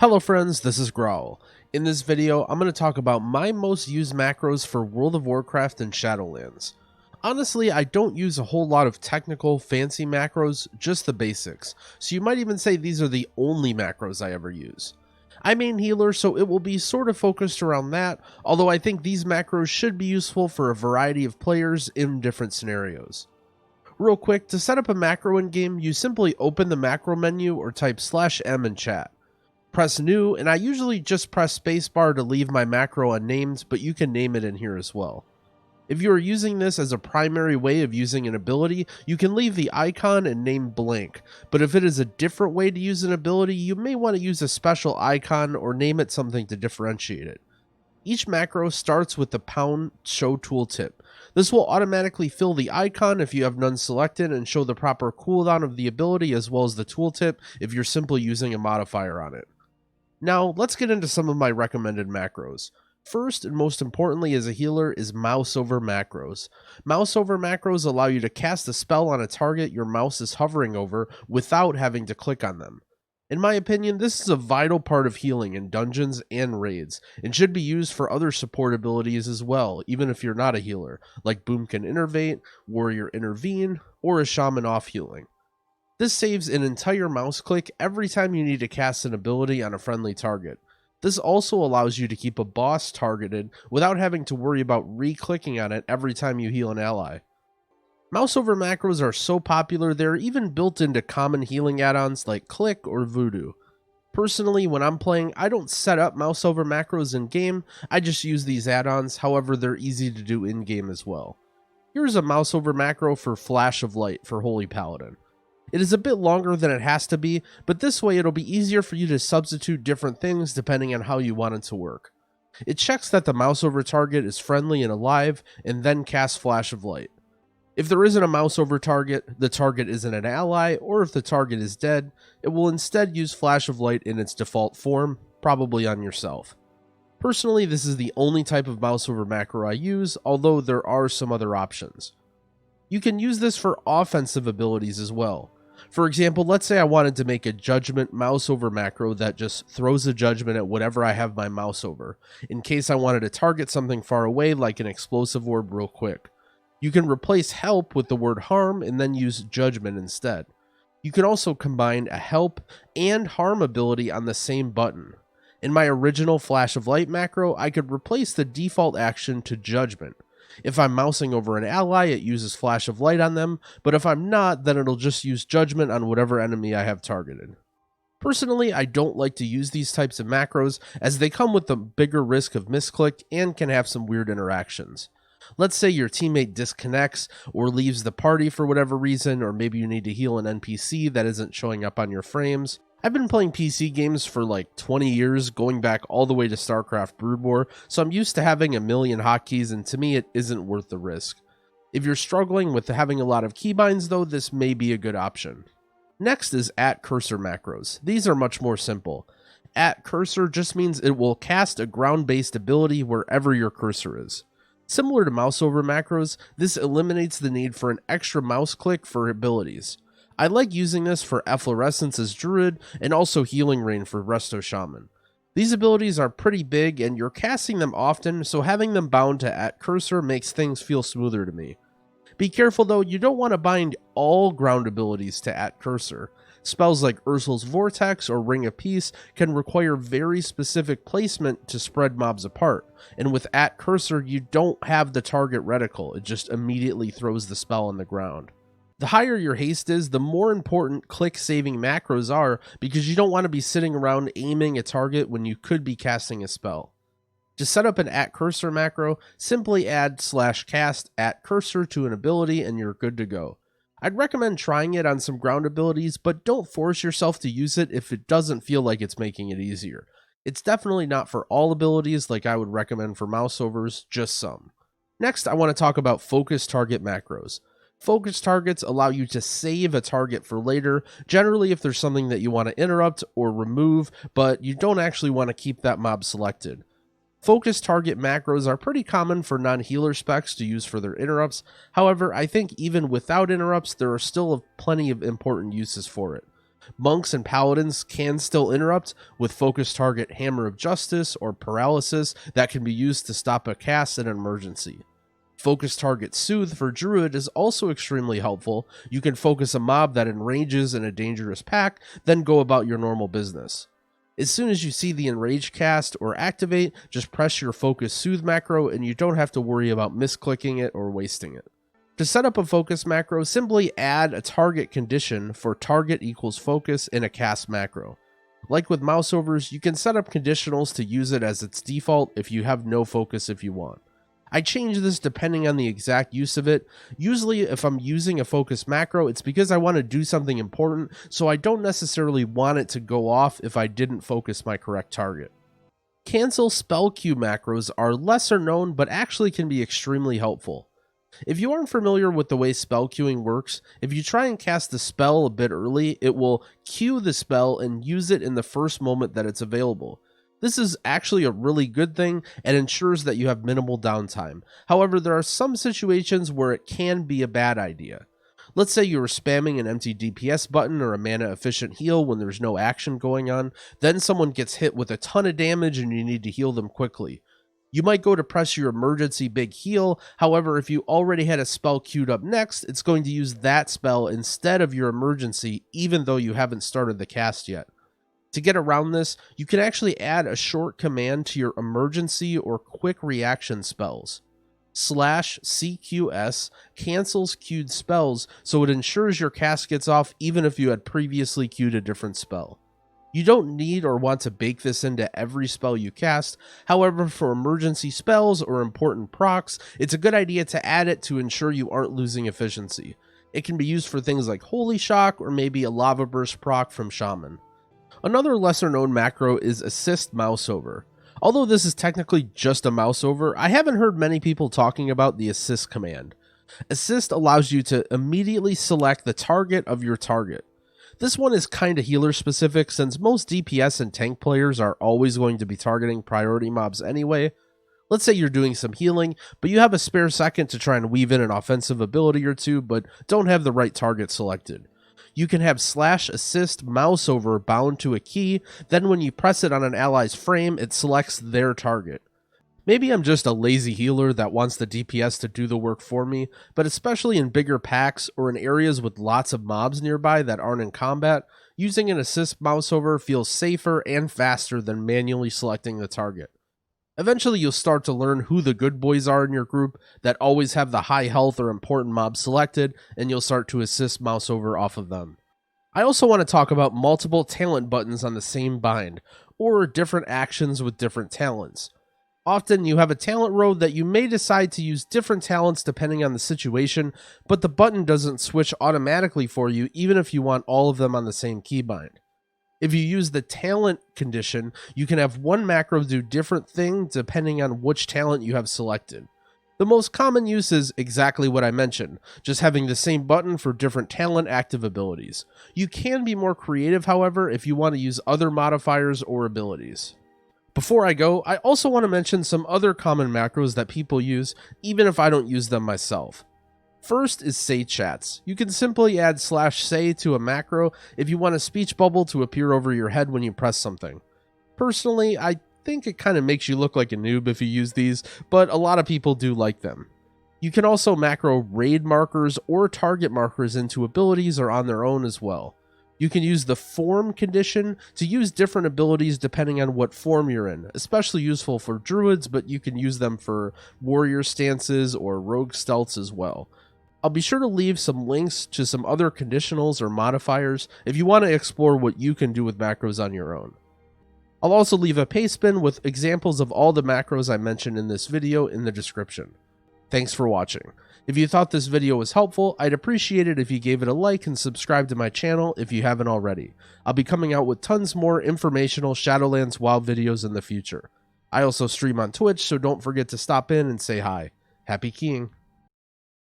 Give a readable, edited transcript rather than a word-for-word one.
Hello friends, this is Growl. In this video, I'm going to talk about my most used macros for World of Warcraft and Shadowlands. Honestly, I don't use a whole lot of technical, fancy macros, just the basics, so you might even say these are the only macros I ever use. I main healer, so it will be sort of focused around that, although I think these macros should be useful for a variety of players in different scenarios. Real quick, to set up a macro in game, you simply open the macro menu or type /m in chat. Press new, and I usually just press spacebar to leave my macro unnamed, but you can name it in here as well. If you are using this as a primary way of using an ability, you can leave the icon and name blank, but if it is a different way to use an ability, you may want to use a special icon or name it something to differentiate it. Each macro starts with the #show tooltip. This will automatically fill the icon if you have none selected and show the proper cooldown of the ability as well as the tooltip if you're simply using a modifier on it. Now, let's get into some of my recommended macros. First and most importantly as a healer is Mouseover macros. Mouseover macros allow you to cast a spell on a target your mouse is hovering over without having to click on them. In my opinion, this is a vital part of healing in dungeons and raids, and should be used for other support abilities as well, even if you're not a healer, like Boomkin Innervate, Warrior Intervene, or a Shaman off healing. This saves an entire mouse click every time you need to cast an ability on a friendly target. This also allows you to keep a boss targeted without having to worry about re-clicking on it every time you heal an ally. Mouseover macros are so popular they're even built into common healing add-ons like Click or Voodoo. Personally, when I'm playing, I don't set up Mouseover macros in-game, I just use these add-ons, however they're easy to do in-game as well. Here's a Mouseover macro for Flash of Light for Holy Paladin. It is a bit longer than it has to be, but this way it'll be easier for you to substitute different things depending on how you want it to work. It checks that the Mouseover target is friendly and alive, and then casts Flash of Light. If there isn't a Mouseover target, the target isn't an ally, or if the target is dead, it will instead use Flash of Light in its default form, probably on yourself. Personally, this is the only type of Mouseover macro I use, although there are some other options. You can use this for offensive abilities as well. For example, let's say I wanted to make a Judgment Mouseover macro that just throws a Judgment at whatever I have my mouse over, in case I wanted to target something far away like an explosive orb real quick. You can replace Help with the word Harm and then use Judgment instead. You can also combine a Help and Harm ability on the same button. In my original Flash of Light macro, I could replace the default action to Judgment. If I'm mousing over an ally, it uses Flash of Light on them, but if I'm not, then it'll just use Judgment on whatever enemy I have targeted. Personally, I don't like to use these types of macros, as they come with the bigger risk of misclick and can have some weird interactions. Let's say your teammate disconnects or leaves the party for whatever reason, or maybe you need to heal an NPC that isn't showing up on your frames. I've been playing PC games for like 20 years, going back all the way to StarCraft Brood War, so I'm used to having a million hotkeys, and to me it isn't worth the risk. If you're struggling with having a lot of keybinds though, this may be a good option. Next is @cursor macros. These are much more simple. @cursor just means it will cast a ground-based ability wherever your cursor is. Similar to Mouseover macros, this eliminates the need for an extra mouse click for abilities. I like using this for Efflorescence as Druid and also Healing Rain for Resto Shaman. These abilities are pretty big and you're casting them often, so having them bound to @cursor makes things feel smoother to me. Be careful though, you don't want to bind all ground abilities to @cursor. Spells like Ursul's Vortex or Ring of Peace can require very specific placement to spread mobs apart, and with @cursor you don't have the target reticle, it just immediately throws the spell on the ground. The higher your haste is, the more important click-saving macros are, because you don't want to be sitting around aiming a target when you could be casting a spell. To set up an @cursor macro, simply add /cast @cursor to an ability and you're good to go. I'd recommend trying it on some ground abilities, but don't force yourself to use it if it doesn't feel like it's making it easier. It's definitely not for all abilities like I would recommend for Mouseovers, just some. Next, I want to talk about focus target macros. Focus targets allow you to save a target for later, generally if there's something that you want to interrupt or remove, but you don't actually want to keep that mob selected. Focus target macros are pretty common for non-healer specs to use for their interrupts, however, I think even without interrupts, there are still plenty of important uses for it. Monks and paladins can still interrupt with focus target Hammer of Justice or Paralysis that can be used to stop a cast in an emergency. Focus target Soothe for Druid is also extremely helpful. You can focus a mob that enrages in a dangerous pack, then go about your normal business. As soon as you see the enrage cast or activate, just press your focus Soothe macro and you don't have to worry about misclicking it or wasting it. To set up a focus macro, simply add a target condition for target equals focus in a cast macro. Like with Mouseovers, you can set up conditionals to use it as its default if you have no focus if you want. I change this depending on the exact use of it. Usually if I'm using a focus macro, it's because I want to do something important, so I don't necessarily want it to go off if I didn't focus my correct target. Cancel spell queue macros are lesser known, but actually can be extremely helpful. If you aren't familiar with the way spell queuing works, if you try and cast the spell a bit early, it will queue the spell and use it in the first moment that it's available. This is actually a really good thing and ensures that you have minimal downtime. However, there are some situations where it can be a bad idea. Let's say you were spamming an empty DPS button or a mana efficient heal when there's no action going on, then someone gets hit with a ton of damage and you need to heal them quickly. You might go to press your emergency big heal, however if you already had a spell queued up next, it's going to use that spell instead of your emergency even though you haven't started the cast yet. To get around this, you can actually add a short command to your emergency or quick reaction spells. /CQS cancels queued spells so it ensures your cast gets off even if you had previously queued a different spell. You don't need or want to bake this into every spell you cast, however for emergency spells or important procs, it's a good idea to add it to ensure you aren't losing efficiency. It can be used for things like Holy Shock or maybe a Lava Burst proc from Shaman. Another lesser known macro is Assist Mouseover. Although this is technically just a Mouseover, I haven't heard many people talking about the Assist command. Assist allows you to immediately select the target of your target. This one is kinda healer specific since most DPS and tank players are always going to be targeting priority mobs anyway. Let's say you're doing some healing, but you have a spare second to try and weave in an offensive ability or two, but don't have the right target selected. You can have /assist Mouseover bound to a key, then when you press it on an ally's frame, it selects their target. Maybe I'm just a lazy healer that wants the DPS to do the work for me, but especially in bigger packs or in areas with lots of mobs nearby that aren't in combat, using an assist Mouseover feels safer and faster than manually selecting the target. Eventually you'll start to learn who the good boys are in your group that always have the high health or important mobs selected, and you'll start to assist Mouseover off of them. I also want to talk about multiple talent buttons on the same bind, or different actions with different talents. Often you have a talent row that you may decide to use different talents depending on the situation, but the button doesn't switch automatically for you even if you want all of them on the same keybind. If you use the talent condition, you can have one macro do different things depending on which talent you have selected. The most common use is exactly what I mentioned, just having the same button for different talent active abilities. You can be more creative, however, if you want to use other modifiers or abilities. Before I go, I also want to mention some other common macros that people use, even if I don't use them myself. First is say chats. You can simply add /say to a macro if you want a speech bubble to appear over your head when you press something. Personally, I think it kind of makes you look like a noob if you use these, but a lot of people do like them. You can also macro raid markers or target markers into abilities or on their own as well. You can use the form condition to use different abilities depending on what form you're in, especially useful for druids, but you can use them for warrior stances or rogue stealths as well. I'll be sure to leave some links to some other conditionals or modifiers if you want to explore what you can do with macros on your own. I'll also leave a paste bin with examples of all the macros I mentioned in this video in the description. Thanks for watching. If you thought this video was helpful, I'd appreciate it if you gave it a like and subscribe to my channel if you haven't already. I'll be coming out with tons more informational Shadowlands WoW videos in the future. I also stream on Twitch, so don't forget to stop in and say hi. Happy keying!